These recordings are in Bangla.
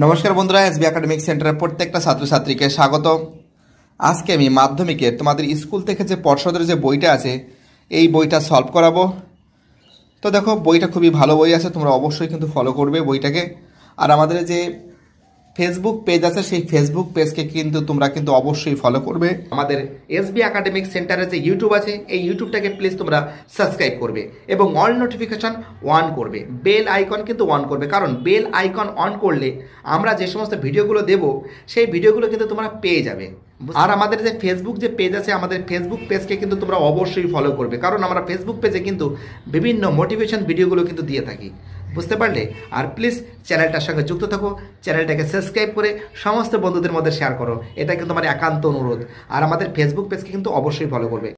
নমস্কার বন্ধুরা, এসবি একাডেমিক সেন্টারের প্রত্যেকটা ছাত্রছাত্রীকে স্বাগত। আজকে আমি মাধ্যমিকের তোমাদের স্কুল থেকে যে পর্ষদের যে বইটা আছে এই বইটা সলভ করাবো। তো দেখো, বইটা খুবই ভালো বই আছে, তোমরা অবশ্যই কিন্তু ফলো করবে বইটাকে। আর আমাদের যে ফেসবুক পেজ আছে সেই ফেসবুক পেজকে কিন্তু তোমরা কিন্তু অবশ্যই ফলো করবে। আমাদের এসবি একাডেমিক সেন্টারের যে ইউটিউব আছে এই ইউটিউবটাকে প্লিজ তোমরা সাবস্ক্রাইব করবে এবং অল নোটিফিকেশন অন করবে, বেল আইকন কিন্তু অন করবে, কারণ বেল আইকন অন করলে আমরা যে সমস্ত ভিডিওগুলো দেব সেই ভিডিওগুলো কিন্তু তোমরা পেয়ে যাবে। আর আমাদের যে ফেসবুক যে পেজ আছে আমাদের ফেসবুক পেজকে কিন্তু তোমরা অবশ্যই ফলো করবে, কারণ আমরা ফেসবুক পেজে কিন্তু বিভিন্ন মোটিভেশন ভিডিওগুলো কিন্তু দিয়ে থাকি, বুঝতে পারলে। আর প্লিজ চ্যানেলটার সঙ্গে যুক্ত থাকো, চ্যানেলটাকে সাবস্ক্রাইব করে সমস্ত বন্ধুদের মধ্যে শেয়ার করো, এটা কিন্তু আমার একান্ত অনুরোধ। আর আমাদের ফেসবুক পেজকে কিন্তু অবশ্যই ফলো করবে।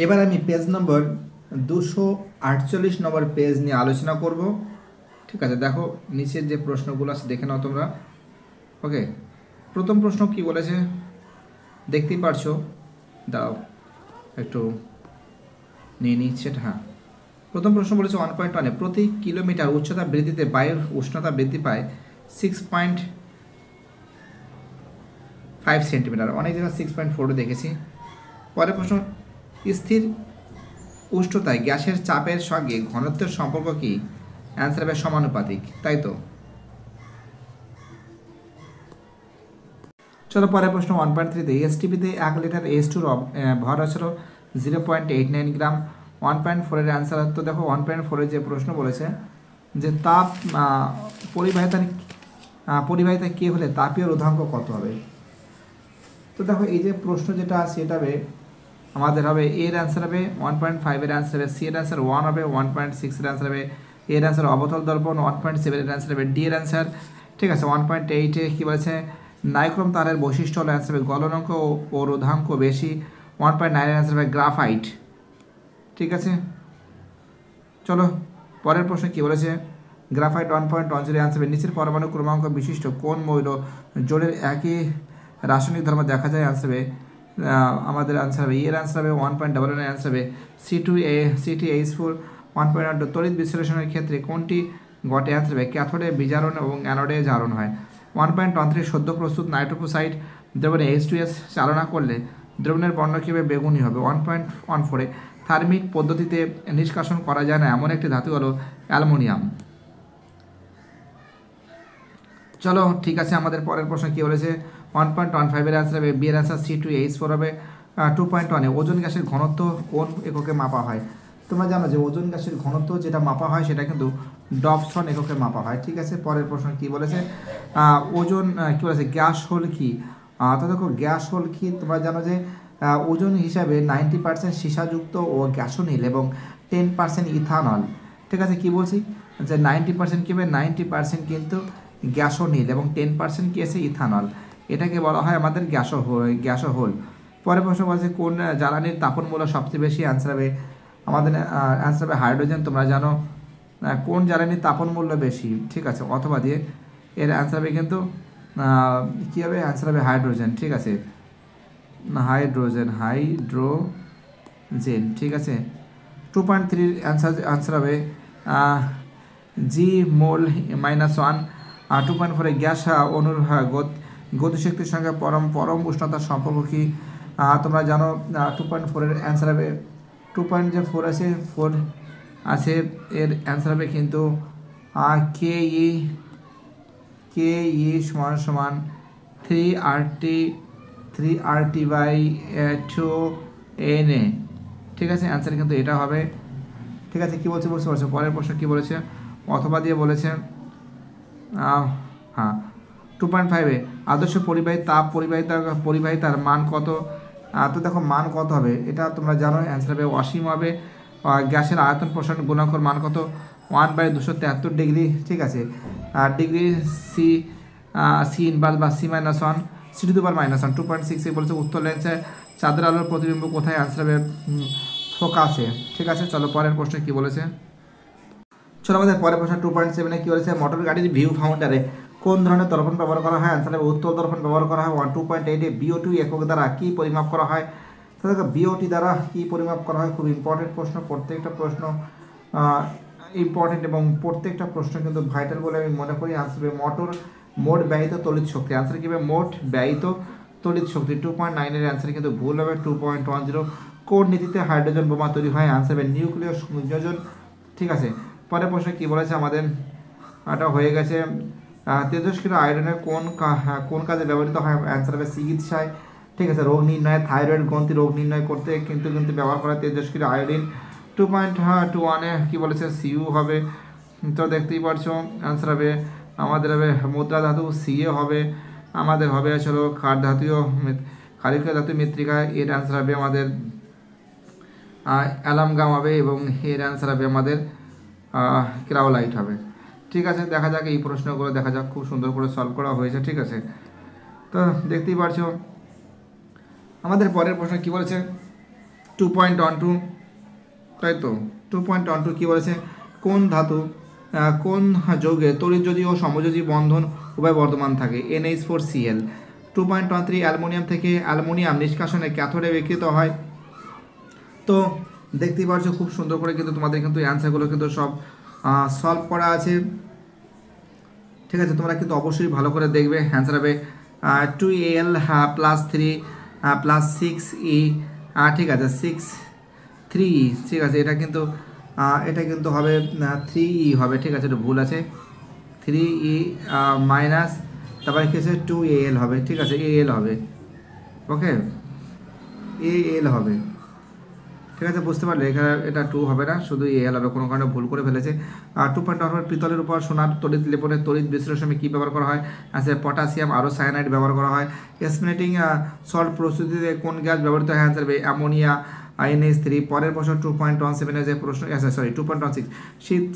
এবার আমি পেজ নম্বর 248 নম্বর পেজ নিয়ে আলোচনা করব। ঠিক আছে, দেখো নিচের যে প্রশ্নগুলো আছে দেখে নাও তোমরা। ওকে, প্রথম প্রশ্ন কি বলেছে দেখতেই পারছো, দাও একটু নিয়ে নিচ্ছে। হ্যাঁ, প্রথম প্রশ্ন বলেছে 1.1-এ প্রতি কিলোমিটার উচ্চতা বৃদ্ধিতে বায়ুর উষ্ণতা বৃদ্ধি পায় 6.5 সেন্টিমিটার, অনেক জায়গায় 6.4 দেখেছি। পরের প্রশ্ন, স্থির উষ্ণতায় গ্যাসের চাপের সঙ্গে ঘনত্বের সম্পর্ক কি? অ্যান্সার হবে সমানুপাতিক, তাই তো। চলো পরের প্রশ্ন 1.3-তে এসটিপিতে 1 লিটার H2 ভর আছে 0.89 গ্রাম। 1.4-এর অ্যান্সার। তো দেখো 1.4-এর যে প্রশ্ন বলেছে যে তাপ পরিবাহিতা কে হলে তাপীয় রোধাঙ্ক কত হবে। তো দেখো এই যে প্রশ্ন যেটা আছে এটা হবে আমাদের হবে এর অ্যান্সার হবে 1.5-এর অ্যান্সার হবে, সি এর অ্যান্সার 1 হবে, 1.6-এর অ্যান্সার হবে, এর অ্যান্সার অবতল দর্পণ, 1.7-এর অ্যান্সার হবে, ডি এর অ্যান্সার। ঠিক আছে, 1.8-এ কী বলেছে নাইক্রোম তারের বৈশিষ্ট্য হলো অ্যান্সার হবে গলনাঙ্ক ও রোধাঙ্ক বেশি। 1.9-এর অ্যান্সার হবে গ্রাফাইট। ঠিক আছে, চলো পরের প্রশ্ন কি বলেছে গ্রাফাইট 1.10-এর অ্যান্সার হবে নিচের পরমাণু ক্রমাঙ্ক বিশিষ্ট কোন মৌল জোড়ের একই রাসায়নিক ধর্ম দেখা যায়। অ্যান্সার হবে আমাদের অ্যান্সার হবে এর অ্যান্সার হবে 1.11-এর অ্যান্সার হবে C2H4। 1.12 তড়িৎ বিশ্লেষণের ক্ষেত্রে কোনটি ঘটে। অ্যান্সার হবে ক্যাথোডে বিজারণ এবং অ্যানোডে জারণ হয়। 1.13 সদ্য প্রস্তুত নাইট্রোফোসাইট দ্রবণে H2S চালনা করলে দ্রবণের বর্ণ কী হবে বেগুনি হবে। 1.14-এ থার্মিক পদ্ধতিতে নিষ্কাশন করা যায় না এমন একটি ধাতু হলো অ্যালুমিনিয়াম। চলো ঠিক আছে, আমাদের পরের প্রশ্ন কী বলেছে 1.15-এর অ্যান্সার হবে বি এর অ্যান্সার C2H4 হবে। 2.1-এ ওজোন গ্যাসের ঘনত্ব কোন এককে মাপা হয়। তোমরা জানো যে ওজোন গ্যাসের ঘনত্ব যেটা মাপা হয় সেটা কিন্তু ডবসন এককে মাপা হয়। ঠিক আছে, পরের প্রশ্ন কী বলেছে ওজোন কী বলেছে গ্যাস হোল কি। তো দেখো গ্যাস হোল কি, তোমরা জানো যে ওজন হিসাবে 90% সীসাযুক্ত ও গ্যাসোনিল এবং 10% ইথানল। ঠিক আছে, কি বলছি যে 90% কী হবে 90% কিন্তু গ্যাসোনিল এবং 10% কি আছে ইথানল, এটাকে বলা হয় আমাদের গ্যাসোহোল। পরের প্রশ্ন বলছে কোন জ্বালানির তাপন মূল্য সবচেয়ে বেশি। অ্যান্সার হবে আমাদের অ্যান্সার হবে হাইড্রোজেন। তোমরা জানো কোন জ্বালানির তাপন মূল্য বেশি। ঠিক আছে, অথবা দিয়ে এর অ্যান্সার হবে কিন্তু কী হবে অ্যান্সার হবে হাইড্রোজেন। ঠিক আছে, হাইড্রোজেন। ঠিক আছে, 2.3 অ্যান্সার হবে জি মোল -1। 2.4-এ গ্যাস অনুর গতিশক্তির সঙ্গে পরম উষ্ণতার সম্পর্ক কি। তোমরা জানো 2.4-এর অ্যান্সার হবে 2.4 আছে 4 আছে, এর অ্যান্সার হবে কিন্তু কে ই সমান 3RT/2NA। ঠিক আছে, অ্যান্সার কিন্তু এটা হবে। ঠিক আছে, কী বলছে বুঝতে পারছো। পরের প্রশ্ন কী বলেছে অথবা দিয়ে বলেছে হ্যাঁ 2.5-এ আদর্শ পরিবাহিতার মান কত। তো দেখো মান কত হবে এটা তোমরা জানো, অ্যান্সার হবে অসীম হবে। গ্যাসের আয়তন প্রসারণ গুণাঙ্কর মান কত 1/273 ডিগ্রি। ঠিক আছে, ডিগ্রি সি ইনভার্স বা C-1 C⁻⁻1। 2.6-এ বলেছে উত্তর লেন্সে চাঁদের আলোর প্রতিবিম্ব কোথায়। অ্যান্সার হবে ফোকাসে। ঠিক আছে, চলো পরের প্রশ্নে কী বলেছে। চলো আমাদের পরের প্রশ্ন 2.7-এ কী বলেছে মোটর গাড়ির ভিউ ফাউন্ডারে কোন ধরনের দর্পণ ব্যবহার করা হয়। অ্যান্সার হবে উত্তল দর্পণ ব্যবহার করা হয়। 2.8-এ BOT একক দ্বারা কী পরিমাপ করা হয়। তো দেখো BOT দ্বারা কী পরিমাপ করা হয়, খুব ইম্পর্টেন্ট প্রশ্ন, প্রত্যেকটা প্রশ্ন ইম্পর্টেন্ট এবং প্রত্যেকটা প্রশ্ন কিন্তু ভাইটাল বলে আমি মনে করি। আনসার হবে মোট ব্যয়িত তড়িৎ শক্তি। আনসার কি হবে? মোট ব্যয়িত তড়িৎ শক্তি। 2.9 অ্যান্সার কিন্তু ভুল হবে। 2.10 কোন নীতিতে হাইড্রোজেন বোমা তৈরি হয়? আনসার হবে নিউক্লিয় সংযোজন। ঠিক আছে, পরের প্রশ্ন কি বলেছে আমাদের? এটা হয়ে গেছে তেজস্ক্রিয় আয়োডিনের কোন কাজে ব্যবহৃত হয়? অ্যান্সার হবে চিকিৎসায়। ঠিক আছে, রোগ নির্ণয়, থাইরয়েড গ্রন্থি রোগ নির্ণয় করতে কিন্তু ব্যবহার করা তেজস্ক্রিয় আয়োডিন। 2.21 কি বলেছে? সিইউ হবে। তো দেখতেই পারছো অ্যান্সার হবে আমাদের হবে মুদ্রা ধাতু, সিএ হবে। আমাদের হবে আসলে ক্ষারকীয় ধাতু মৃত্তিকা, এর অ্যান্সার হবে আমাদের অ্যালামগাম হবে এবং এর অ্যান্সার হবে আমাদের ক্রাউলাইট হবে। ঠিক আছে, দেখা যাক এই প্রশ্নগুলো, দেখা যাক, খুব সুন্দর করে সলভ করা হয়েছে। ঠিক আছে, তো দেখতেই পারছো আমাদের পরের প্রশ্ন কি বলেছে? 2.12, তাই তো 2.12 কি বলেছে? কোন ধাতু কোন যৌগে তড়িৎযোজী ও সমযোজী বন্ধন উভয় বর্তমান থাকে? NH4Cl। 2.13 অ্যালুমিনিয়াম থেকে অ্যালুমিনিয়াম নিষ্কাশনে ক্যাথোডে বিকৃত হয়। তো দেখতেই পাচ্ছ খুব সুন্দর করে কিন্তু তোমাদের কিন্তু অ্যান্সারগুলো কিন্তু সব সলভ করা আছে। ঠিক আছে, তোমরা কিন্তু অবশ্যই ভালো করে দেখবে। অ্যান্সার হবে 2Al + 3 + 6E। ঠিক আছে, 3E। ঠিক আছে, এটা কিন্তু হবে 3E হবে। ঠিক আছে, এটা ভুল আছে। 3E মাইনাস তারপরে কি আছে? 2Al হবে। ঠিক আছে, Al হবে। ওকে, Al হবে। ঠিক আছে, বুঝতে পারলে এখানে এটা 2 হবে না, শুধু এল হবে, কোনো কারণে ভুল করে ফেলেছে। 2.1 পিতলের উপর সোনার তড়িৎ লেপনের তড়িৎ বিশ্লেষণে কী ব্যবহার করা হয়? আছে পটাশিয়াম আরও সায়ানাইড ব্যবহার করা হয়। স্পিনেটিং সল্ট প্রস্তুতিতে কোন গ্যাস ব্যবহৃত হয়? অ্যান্সার হবে অ্যামোনিয়া, NH3। পরের বছর 2.17 যে প্রশ্ন, 2.16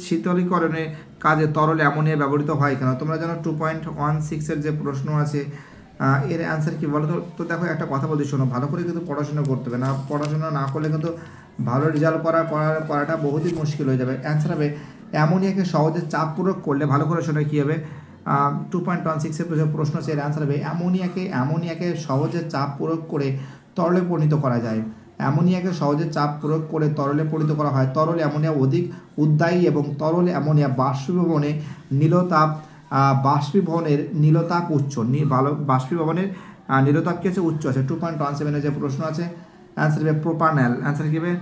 শীতলীকরণের কাজে তরল অ্যামোনিয়া ব্যবহৃত হয় কেন? তোমরা জানো 2.16 যে প্রশ্ন আছে এর অ্যান্সার কি বলো তো? দেখো একটা কথা বলছি, শোনো, ভালো করে কিন্তু পড়াশোনা করতে হবে, না পড়াশোনা না করলে কিন্তু ভালো রেজাল্ট করাটা বহুতই মুশকিল হয়ে যাবে। অ্যান্সার হবে অ্যামোনিয়াকে সহজে চাপ প্রয়োগ করলে, ভালো করে শোনো কী হবে? 2.16 প্রশ্ন আছে, এর অ্যান্সার হবে অ্যামোনিয়াকে সহজে চাপ প্রয়োগ করে তরলে পরিণত করা যায়। অ্যামোনিয়াকে সহজে চাপ প্রয়োগ করে তরলে পরিণত করা হয়। তরল অ্যামোনিয়া অধিক উদ্বায়ী এবং তরল অ্যামোনিয়া বাষ্পীভবনে নীলতাপ বাষ্পীভবনের নীলতাপ উচ্চ। বাষ্পীভবনের নীলতাপ কি আছে? উচ্চ আছে। 2.17 যে প্রশ্ন আছে অ্যান্সার হবে প্রোপানাল। অ্যান্সার কি হবে?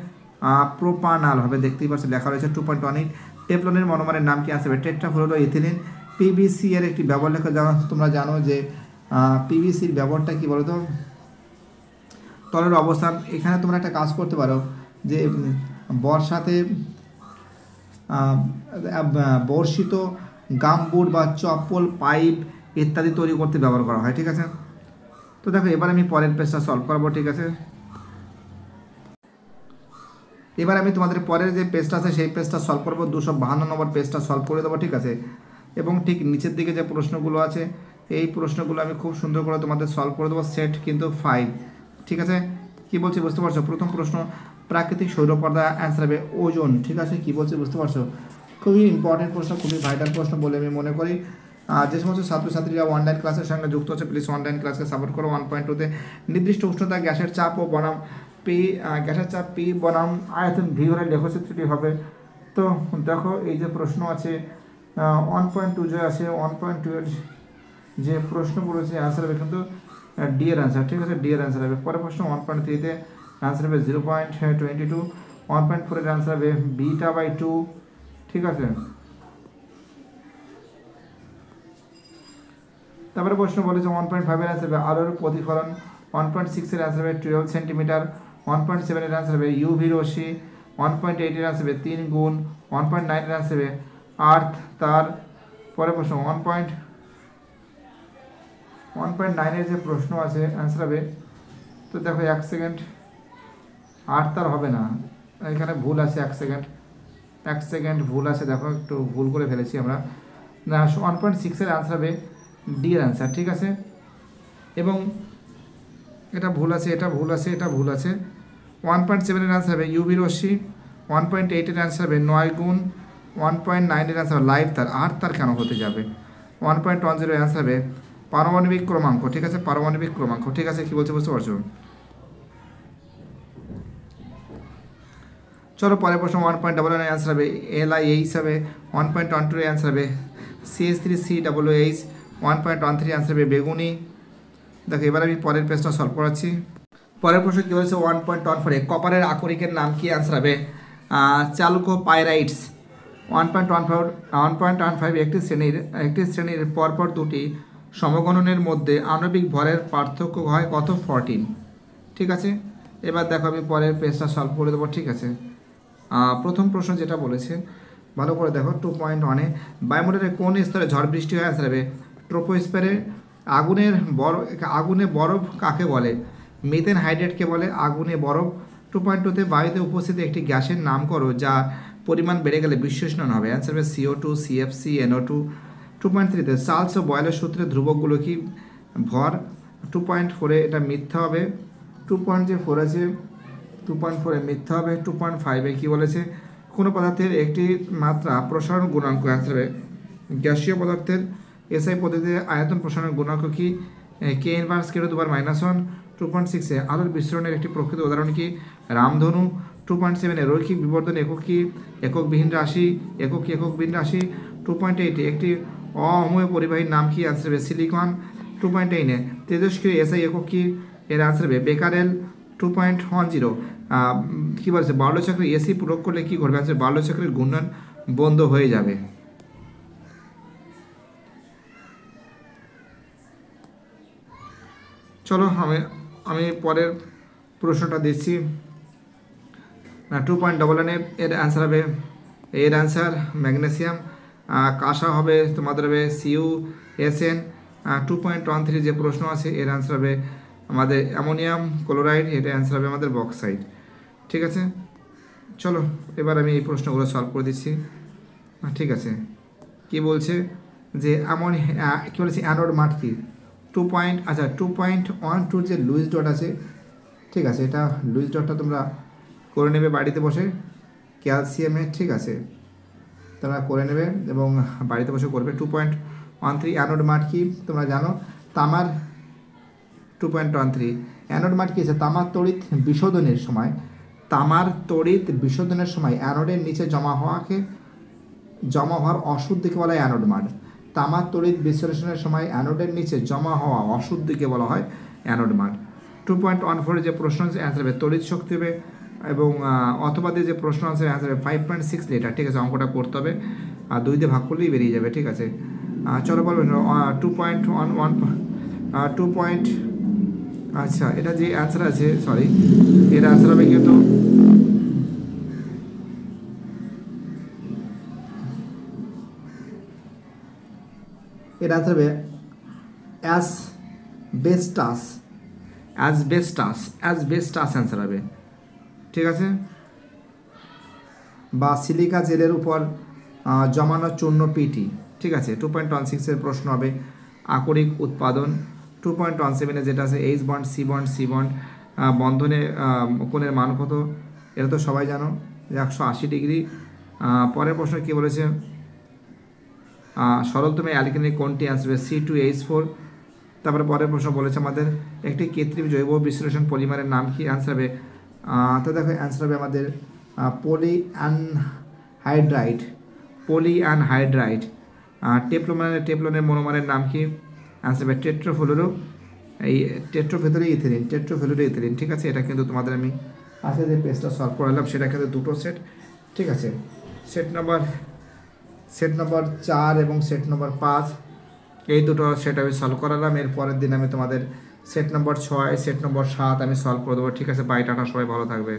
প্রোপানাল হবে। দেখতেই পাচ্ছি লেখা রয়েছে 2.18 টেফলনের মনোমারের নাম কি? আছে টেট্রাফ্লোরোইথিলিন। পিভিসি এর একটি ব্যবহার লেখা তোমরা জানো যে পিভিসির ব্যবহারটা কি বলো তো? তলের অবস্থান। এখানে তোমরা একটা কাজ করতে পারো যে বর্ষাতে বর্ষিত গামবুট বা চপ্পল, পাইপ ইত্যাদি তৈরি করতে ব্যবহার করা হয়। ঠিক আছে, তো দেখো এবার আমি পরের পেজটা সলভ করবো। ঠিক আছে, এবার আমি তোমাদের পরের যে পেজটা আছে সেই পেজটা সলভ করবো। 252 নম্বর পেজটা সলভ করে দেবো। ঠিক আছে, এবং ঠিক নিচের দিকে যে প্রশ্নগুলো আছে এই প্রশ্নগুলো আমি খুব সুন্দর করে তোমাদের সলভ করে দেবো। সেট কিন্তু 5। ঠিক আছে, কি বলছি বুঝতে পারছো? প্রথম প্রশ্ন, প্রাকৃতিক সৌরপর্দা। অ্যান্সার হবে ওজোন। ঠিক আছে, কি বলছি বুঝতে পারছো? খুবই ইম্পর্টেন্ট প্রশ্ন, খুবই ভাইটাল প্রশ্ন বলে আমি মনে করি। যে সমস্ত ছাত্রছাত্রীরা অনলাইন ক্লাসের সঙ্গে যুক্ত হচ্ছে, প্লিজ অনলাইন ক্লাসকে সাপোর্ট করো। 1.2তে নির্দিষ্ট উষ্ণতা গ্যাসের চাপ ও বনাম গ্যাসের চাপ পি বনাম আয়তন ভি হলে লেখচিত্রটি হবে। তো দেখো এই যে প্রশ্ন আছে 1.2 যে আছে 1.2 এর যে প্রশ্নগুলো আছে অ্যান্সার হবে কিন্তু ডি এর অ্যান্সার। ঠিক আছে, ডি এর অ্যান্সার হবে। পরের প্রশ্ন 1.3তে অ্যান্সার হবে 0.22। 1.4 এর অ্যান্সার হবে β/2। ঠিক আছে, তারপরে প্রশ্ন বলেছে 1.5 এর অ্যান্সার হবে আলোর প্রতিফলন। 1.6 এর অ্যান্সার হবে 12 সেন্টিমিটার। 1.7 এর অ্যান্সার হবে ইউভি রশ্মি। 1.8 এর অ্যান্সার হবে 3 গুণ। 1.9 এর অ্যান্সার হবে আর্থ তার। পরের প্রশ্ন 1.9 এর যে প্রশ্ন আছে অ্যান্সার হবে, তো দেখো 1 সেকেন্ড, আর্থ তার হবে না, এখানে ভুল আছে। 1 সেকেন্ড ভুল আছে, দেখো একটু ভুল করে ফেলেছি আমরা। 1.6 এর অ্যান্সার হবে ডি এর অ্যান্সার। ঠিক আছে, এবং এটা ভুল আছে, এটা ভুল আছে, এটা ভুল আছে। 1.7 এর অ্যান্সার হবে ইউভি রশ্মি। 1.8 এর অ্যান্সার হবে 9 গুণ। 1.9 এর অ্যান্সার হবে লাইভ তার। আর্থ তার কেন হতে যাবে? 1.10 এর অ্যান্সার হবে পারমাণবিক ক্রমাঙ্ক। ঠিক আছে, পারমাণবিক ক্রমাঙ্ক। ঠিক আছে, কি বলছে বুঝতে পারছো? চলো পরের প্রশ্ন 1.11 এর অ্যান্সার হবে LIH হবে, 1.12 এর অ্যান্সার হবে CH3COOH, 1.13 অ্যান্সার হবে বেগুনি। দেখো এবার আমি পরের পেজটা সলভ করাচ্ছি। পরের প্রশ্ন কী বলেছে 1.14 কপারের আকরিকের নাম কি? অ্যান্সার হবে চালকোপাইরাইটস। 1.15 একটি শ্রেণীর পরপর দুটি সমগণনের মধ্যে আণবিক ভরের পার্থক্য হয় কত? 14। ঠিক আছে, এবার দেখো আমি পরের পেজটা সলভ করে দেবো। ঠিক আছে, প্রথম প্রশ্ন যেটা বলেছে ভালো করে দেখো 2.1 বায়ুমণ্ডলের কোন স্তরে ঝড় বৃষ্টি হয়? অ্যান্সার হবে ট্রোপোস্ফিয়ারে। আগুনে বরফ কাকে বলে? মিথেন হাইড্রেটকে বলে আগুনে বরফ। 2.2 বায়ুতে উপস্থিত একটি গ্যাসের নাম করো যার পরিমাণ বেড়ে গেলে বিশ্বউষ্ণ হবে। অ্যান্সার হবে CO2, CFC, NO2। 2.3 চার্লস ও বয়েলের সূত্রে ধ্রুবকগুলো কি? ভর। 2.4 এটা মিথ্যা হবে। 2.4 আছে, 2.4 মিথ্যা হবে। 2.5 কী বলেছে? কোনো পদার্থের একটি মাত্রা প্রসারণ গুণাঙ্ক। অ্যান্সার হবে গ্যাসীয় পদার্থের SI পদ্ধতিতে আয়তন প্রসারণ গুণাঙ্ক কি? K inverse K⁻² -1। 2.6 আলোর বিস্ফোরণের একটি প্রকৃত উদাহরণ কি? রামধনু। 2.7 রৈখিক বিবর্ধন একক কি? এককবিহীন রাশি। এককবিহীন রাশি। 2.8 একটি অময় পরিবাহীর নাম কি? অ্যান্সার হবে সিলিকন। 2.9 তেজস্ক্রিয় SI একক কি? এর অ্যান্সার হবে বেকারেল। 2.10 কী বলছে? বার্লো চক্রে AC প্রয়োগ করলে কী ঘটবে? অ্যান্সার বার্লো চক্রের ঘূর্ণন বন্ধ হয়ে যাবে। চলো আমি পরের প্রশ্নটা দিচ্ছি। 2.11 এর অ্যান্সার হবে, এর অ্যান্সার ম্যাগনেসিয়াম। কাঁসা হবে তোমাদের হবে CuSN। 2.13 যে প্রশ্ন আছে এর অ্যান্সার হবে আমাদের অ্যামোনিয়াম ক্লোরাইড, এটা অ্যান্সার হবে আমাদের বক্সাইড। ঠিক আছে, চলো এবার আমি এই প্রশ্নগুলো সলভ করে দিচ্ছি। ঠিক আছে, কি বলছে যে কী বলেছে অ্যানোড মাঠ কি? 2.12 যে লুইস ডট আছে, ঠিক আছে, এটা লুইস ডটটা তোমরা করে নেবে বাড়িতে বসে ক্যালসিয়ামে। ঠিক আছে, তোমরা করে নেবে এবং বাড়িতে বসে করবে। 2.13 অ্যানোড মাঠ কি তোমরা জানো? তামার। 2.13 অ্যানোড মাঠ কি আছে? তামার তড়িৎ বিশোধনের সময় অ্যানোডের নিচে জমা হওয়ার অশুদ্ধিকে বলা হয় অ্যানোড মাঠ। তামার তড়িৎ বিশ্লেষণের সময় অ্যানোডের নিচে জমা হওয়া অশুদ্ধিকে বলা হয় অ্যানোড মাঠ। 2.14 যে প্রশ্ন আছে অ্যান্সার হবে তড়িৎ শক্তি হবে এবং অথবা দিয়ে যে প্রশ্ন আছে অ্যান্সার হবে 5.6 লিটার। ঠিক আছে, অঙ্কটা করতে হবে আর 2 দিয়ে ভাগ করলেই বেরিয়ে যাবে। ঠিক আছে, চলো বলবেন 2.11 আচ্ছা, এটা যে অ্যান্সার আছে সরি এর অ্যান্সার হবে কিন্তু এর অ্যান্সার হবে অ্যাসবেস্টাস অ্যান্সার হবে। ঠিক আছে, বা সিলিকা জেলের উপর জমানো চূর্ণ পিটি। ঠিক আছে, 2.16 প্রশ্ন হবে আকরিক উৎপাদন। 2.17 যেটা আছে H বন্ড C বন্ড বন্ধনে কোণের মান কত? এটা তো সবাই জানো 180 ডিগ্রি। পরের প্রশ্ন কী বলেছে? সরলতম অ্যালকেনি কোনটি? অ্যান্সার হবে C2H4। তারপরে পরের প্রশ্ন বলেছে আমাদের একটি কৃত্রিম জৈব বিশ্লেষণ পলিমারের নাম কি? অ্যান্সার হবে তো দেখো অ্যান্সার হবে আমাদের পলিঅ্যানহাইড্রাইড। টেফলনের মনোমারের নাম কি? অ্যান্সার হবে টেট্রোফ্লুরো। এই টেট্রোফ্লুরো ইথিলিন। ঠিক আছে, এটা কিন্তু তোমাদের আমি আজকে যে পেজটা সলভ করালাম সেটা কিন্তু দুটো সেট। ঠিক আছে, সেট নাম্বার 4 এবং সেট নাম্বার 5 এই দুটো সেট আমি সলভ করালাম। এর পরের দিন আমি তোমাদের সেট নম্বর 6 সেট নম্বর 7 আমি সলভ করে দেবো। ঠিক আছে, বাই, টাটা, সবাই ভালো থাকবে।